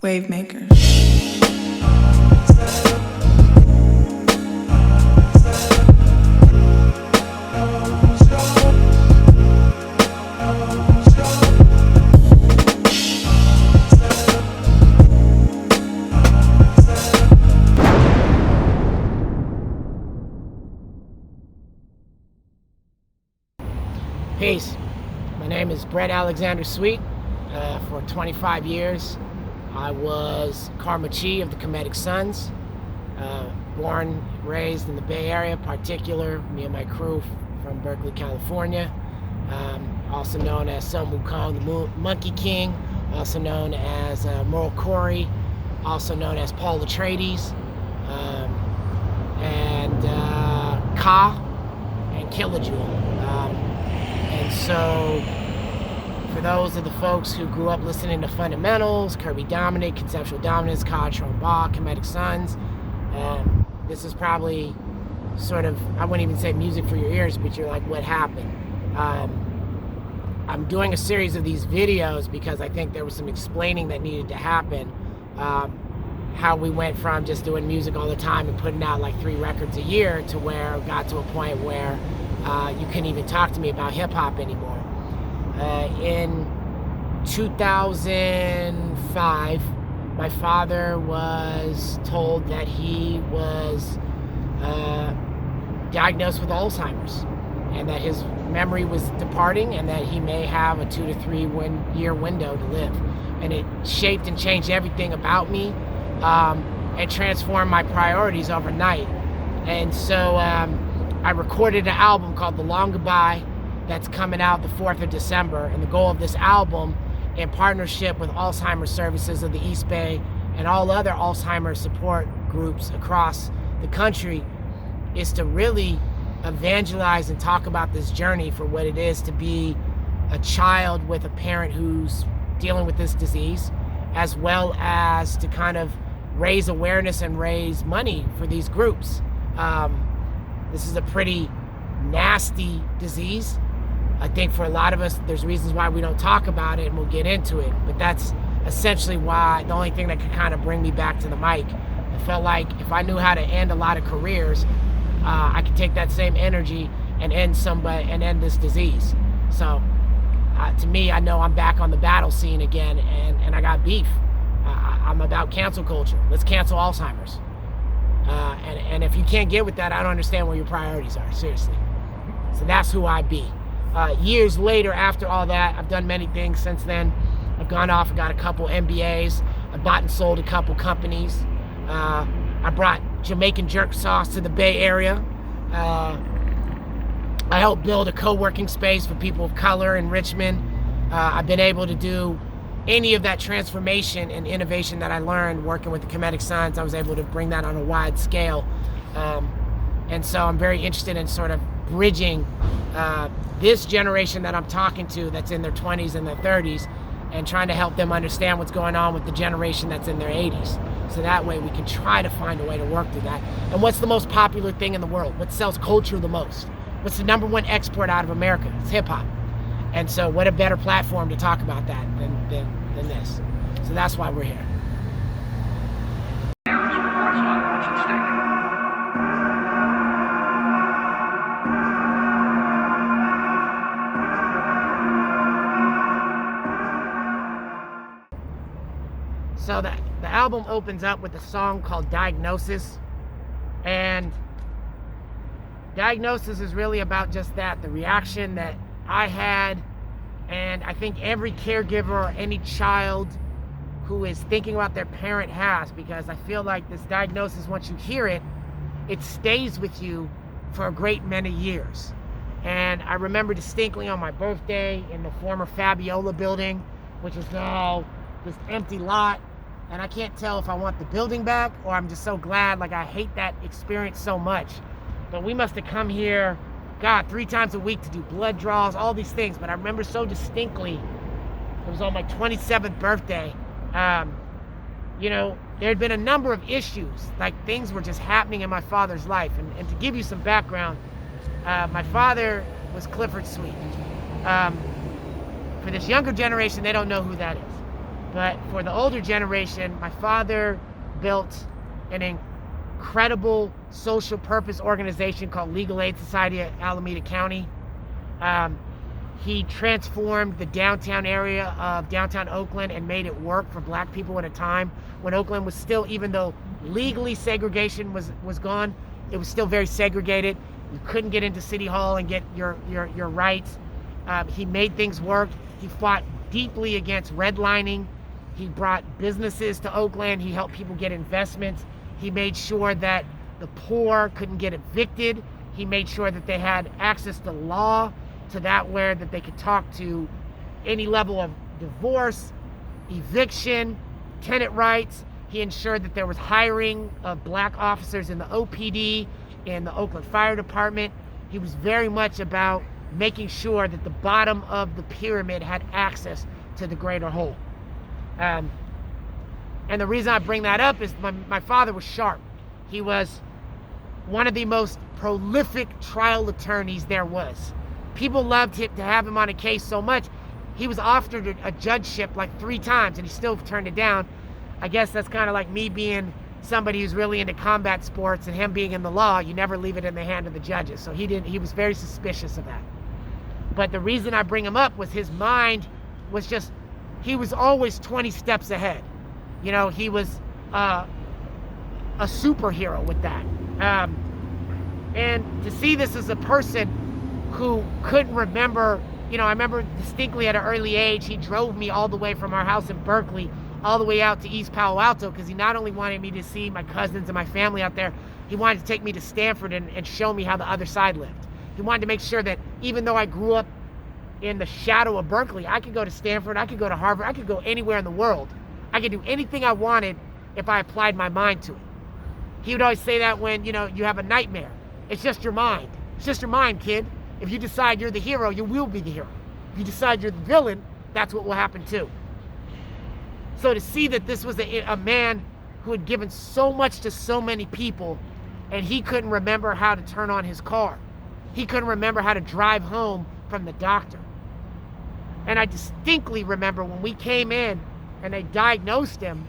Wave makers. Peace. My name is Bret Alexander Sweet. For 25 years, I was Karma Chi of the Comedic Sons. Born, raised in the Bay Area, particular, me and my crew from Berkeley, California. Also known as Sun Wukong, the Monkey King. Also known as Merle Corey. Also known as Paul Atreides. And Ka and Killajoule. And so, for those of the folks who grew up listening to Fundamentals, Kirby Dominant, Conceptual Dominance, Ka Tromba, Comedic Sons, this is probably sort of, I wouldn't even say music for your ears, but you're like, what happened? I'm doing a series of these videos because I think there was some explaining that needed to happen. How we went from just doing music all the time and putting out like 3 records a year to where it got to a point where you couldn't even talk to me about hip-hop anymore. In 2005, my father was told that he was diagnosed with Alzheimer's and that his memory was departing and that he may have a 2 to 3 year window to live. And it shaped and changed everything about me and transformed my priorities overnight. And so I recorded an album called The Long Goodbye that's coming out the 4th of December. And the goal of this album, in partnership with Alzheimer Services of the East Bay and all other Alzheimer support groups across the country, is to really evangelize and talk about this journey for what it is to be a child with a parent who's dealing with this disease, as well as to kind of raise awareness and raise money for these groups. This is a pretty nasty disease. I think for a lot of us, there's reasons why we don't talk about it, and we'll get into it. But that's essentially why, the only thing that could kind of bring me back to the mic. I felt like if I knew how to end a lot of careers, I could take that same energy and end this disease. So to me, I know I'm back on the battle scene again, and I got beef. I'm about cancel culture. Let's cancel Alzheimer's. And if you can't get with that, I don't understand where your priorities are, seriously. So that's who I be. Years later, after all that, I've done many things since then. I've gone off and got a couple MBAs. I bought and sold a couple companies. I brought Jamaican jerk sauce to the Bay Area. I helped build a co-working space for people of color in Richmond. I've been able to do any of that transformation and innovation that I learned working with the Comedic Sons. I was able to bring that on a wide scale. And so I'm very interested in sort of bridging this generation that I'm talking to that's in their 20s and their 30s and trying to help them understand what's going on with the generation that's in their 80s. So that way we can try to find a way to work through that. And what's the most popular thing in the world? What sells culture the most? What's the #1 export out of America? It's hip-hop. And so what a better platform to talk about that than this. So that's why we're here. So the album opens up with a song called Diagnosis. And Diagnosis is really about just that, the reaction that I had, and I think every caregiver or any child who is thinking about their parent has, because I feel like this diagnosis, once you hear it, it stays with you for a great many years. And I remember distinctly on my birthday in the former Fabiola building, which is now this empty lot, and I can't tell if I want the building back or I'm just so glad, like I hate that experience so much. But we must have come here God, 3 times a week to do blood draws, all these things. But I remember so distinctly, it was on my 27th birthday. You know, there had been a number of issues, like things were just happening in my father's life. And to give you some background, my father was Clifford Sweet. For this younger generation, they don't know who that is. But for the older generation, my father built an incredible social purpose organization called Legal Aid Society of Alameda County. He transformed the downtown area of downtown Oakland and made it work for black people at a time when Oakland was still, even though legally segregation was gone, it was still very segregated. You couldn't get into City Hall and get your rights. He made things work. He fought deeply against redlining. He brought businesses to Oakland. He helped people get investments. He made sure that the poor couldn't get evicted. He made sure that they had access to law, to that where that they could talk to any level of divorce, eviction, tenant rights. He ensured that there was hiring of black officers in the OPD, in the Oakland Fire Department. He was very much about making sure that the bottom of the pyramid had access to the greater whole. And the reason I bring that up is my father was sharp. He was one of the most prolific trial attorneys there was. People loved him to have him on a case so much. He was offered a judgeship like 3 times and he still turned it down. I guess that's kind of like me being somebody who's really into combat sports and him being in the law. You never leave it in the hand of the judges. So he was very suspicious of that. But the reason I bring him up was his mind was just, he was always 20 steps ahead. You know, he was a superhero with that. And to see this as a person who couldn't remember, you know, I remember distinctly at an early age, he drove me all the way from our house in Berkeley all the way out to East Palo Alto because he not only wanted me to see my cousins and my family out there, he wanted to take me to Stanford and show me how the other side lived. He wanted to make sure that even though I grew up in the shadow of Berkeley, I could go to Stanford, I could go to Harvard, I could go anywhere in the world. I could do anything I wanted if I applied my mind to it. He would always say that when, you know, you have a nightmare. It's just your mind. It's just your mind, kid. If you decide you're the hero, you will be the hero. If you decide you're the villain, that's what will happen too. So to see that this was a man who had given so much to so many people and he couldn't remember how to turn on his car. He couldn't remember how to drive home from the doctor. And I distinctly remember when we came in and they diagnosed him,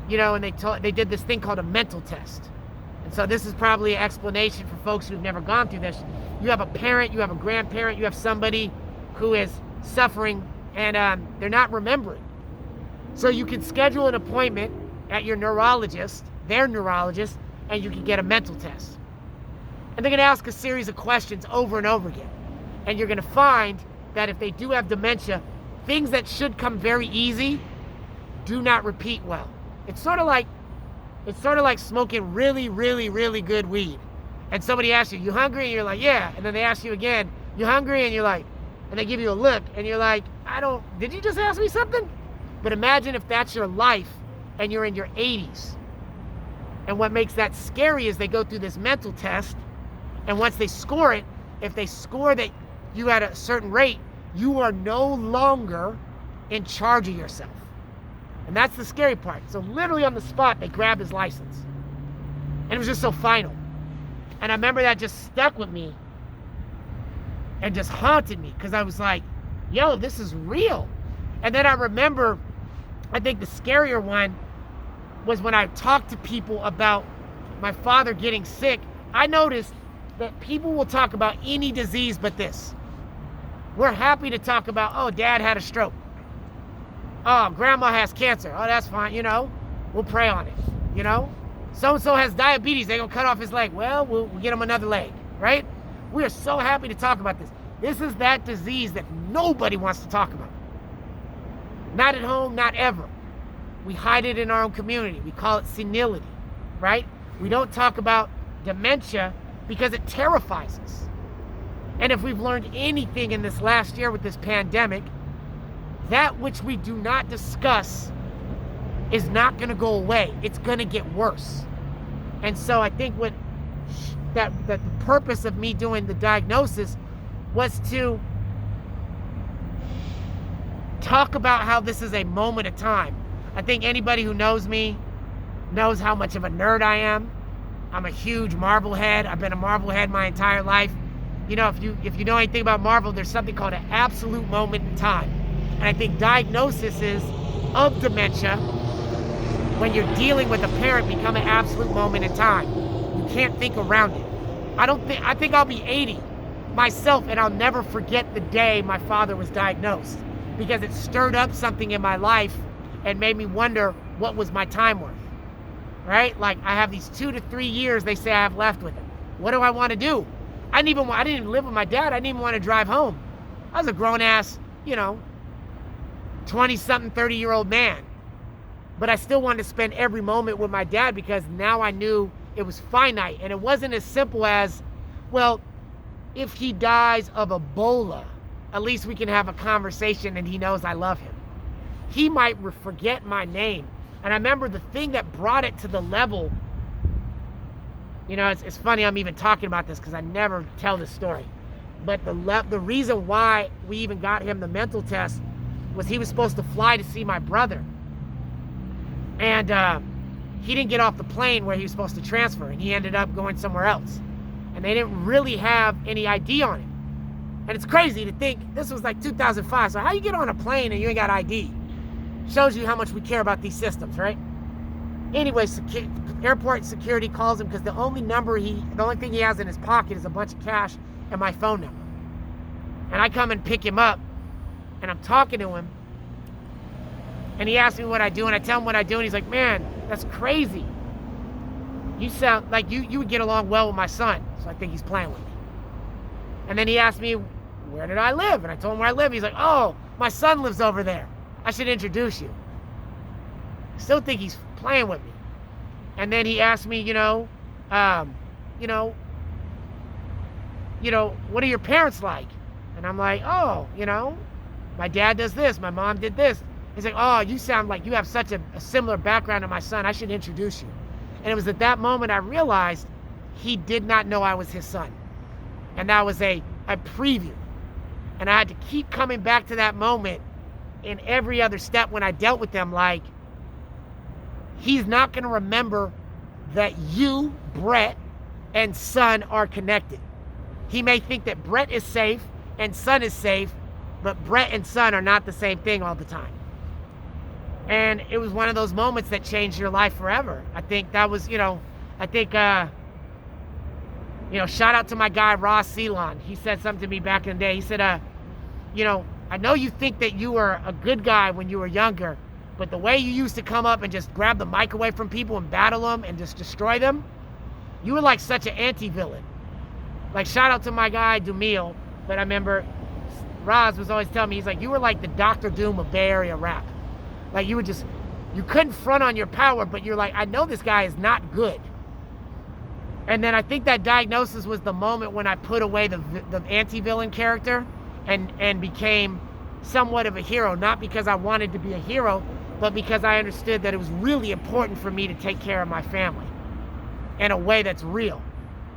you know, and they did this thing called a mental test. And so this is probably an explanation for folks who've never gone through this. You have a parent, you have a grandparent, you have somebody who is suffering and they're not remembering. So you can schedule an appointment at your neurologist, their neurologist, and you can get a mental test. And they're gonna ask a series of questions over and over again. And you're gonna find that if they do have dementia, things that should come very easy do not repeat well. It's sort of like smoking really, really, really good weed. And somebody asks you hungry? And you're like, yeah. And then they ask you again, you hungry? And you're like, and they give you a look and you're like, did you just ask me something? But imagine if that's your life and you're in your 80s. And what makes that scary is they go through this mental test, and once they score it, if they score that you at a certain rate, you are no longer in charge of yourself. And that's the scary part. So literally on the spot, they grab his license. And it was just so final. And I remember that just stuck with me and just haunted me because I was like, yo, this is real. And then I remember, I think the scarier one was when I talked to people about my father getting sick. I noticed that people will talk about any disease but this. We're happy to talk about, oh, dad had a stroke. Oh, grandma has cancer. Oh, that's fine, you know. We'll pray on it, you know. So-and-so has diabetes. They're going to cut off his leg. Well, we'll get him another leg, right? We are so happy to talk about this. This is that disease that nobody wants to talk about. Not at home, not ever. We hide it in our own community. We call it senility, right? We don't talk about dementia because it terrifies us. And if we've learned anything in this last year with this pandemic, that which we do not discuss is not going to go away. It's going to get worse. And so I think what that the purpose of me doing the diagnosis was to talk about how this is a moment of time. I think anybody who knows me knows how much of a nerd I am. I'm a huge Marvel head. I've been a Marvel head my entire life. You know, if you know anything about Marvel, there's something called an absolute moment in time. And I think diagnoses of dementia, when you're dealing with a parent, become an absolute moment in time. You can't think around it. I think I'll be 80 myself, and I'll never forget the day my father was diagnosed, because it stirred up something in my life and made me wonder what was my time worth, right? Like, I have these 2 to 3 years they say I have left with him. What do I want to do? I didn't even live with my dad. I didn't even want to drive home. I was a grown-ass, 20-something, 30-year-old man. But I still wanted to spend every moment with my dad, because now I knew it was finite. And it wasn't as simple as, well, if he dies of Ebola, at least we can have a conversation and he knows I love him. He might forget my name. And I remember the thing that brought it to the level, it's funny I'm even talking about this because I never tell this story. But the reason why we even got him the mental test was he was supposed to fly to see my brother. And he didn't get off the plane where he was supposed to transfer, and he ended up going somewhere else. And they didn't really have any ID on him. And it's crazy to think, this was like 2005, so how you get on a plane and you ain't got ID? Shows you how much we care about these systems, right? Anyway, airport security calls him because the only thing he has in his pocket is a bunch of cash and my phone number. And I come and pick him up, and I'm talking to him, and he asks me what I do, and I tell him what I do, and he's like, man, that's crazy. You sound like you would get along well with my son, so I think he's playing with me. And then he asked me, where did I live? And I told him where I live. He's like, oh, my son lives over there. I should introduce you. I still think he's playing with me. And then he asked me, what are your parents like? And I'm like, oh, my dad does this, my mom did this. He's like, oh, you sound like you have such a similar background to my son. I should introduce you. And it was at that moment I realized he did not know I was his son. And that was a preview. And I had to keep coming back to that moment in every other step when I dealt with them, like, he's not going to remember that you, Bret, and son are connected. He may think that Bret is safe and son is safe, but Bret and son are not the same thing all the time. And it was one of those moments that changed your life forever. I think that was, shout out to my guy, Ross Ceylon. He said something to me back in the day. He said, I know you think that you were a good guy when you were younger, but the way you used to come up and just grab the mic away from people and battle them and just destroy them, you were like such an anti-villain. Like, shout out to my guy, Dumille. But I remember Roz was always telling me, he's like, you were like the Dr. Doom of Bay Area rap. Like, you couldn't front on your power, but you're like, I know this guy is not good. And then I think that diagnosis was the moment when I put away the anti-villain character and became somewhat of a hero, not because I wanted to be a hero, but because I understood that it was really important for me to take care of my family in a way that's real.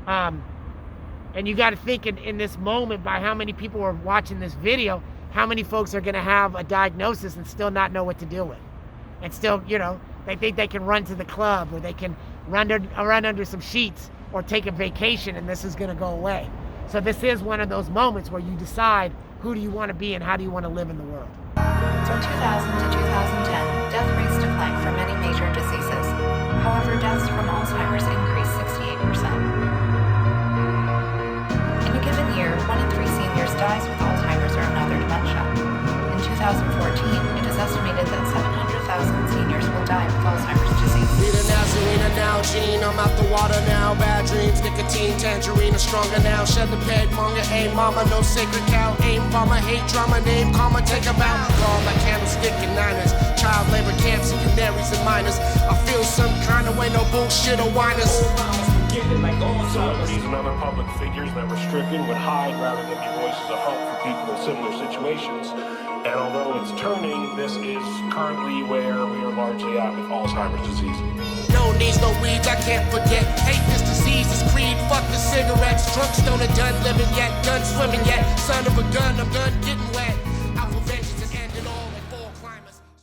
And you got to think in this moment, by how many people are watching this video, how many folks are going to have a diagnosis and still not know what to deal with. And still, they think they can run to the club, or they can run under some sheets, or take a vacation, and this is going to go away. So this is one of those moments where you decide, who do you want to be and how do you want to live in the world. From 2000 to 2010, death rates declined for many major diseases. However, deaths from Alzheimer's increased 68%. In a given year, 1 in 3 seniors dies with Alzheimer's or another dementia. In 2014, it is estimated that 700,000 seniors will die with Alzheimer's disease. Need a Nazarene Nalgene, I'm out the water now. Bad dreams, nicotine, tangerine, are stronger now. Shed the peg, manga, aim, mama, no sacred cow. Aim, farmer, hate, drama, name, karma, take a bow. Gone like candlestick and niners. Child labor camps and canaries and miners. I feel some kind of way, no bullshit or whiners. Celebrities and other public figures that were stricken would hide rather than be voices of hope for people in similar situations. And although it's turning, this is currently where we are largely at with Alzheimer's disease. No knees, no weeds, I can't forget. Hate this disease is creed, fuck the cigarettes. Drunk stoner, done living yet, done swimming yet. Son of a gun, I'm done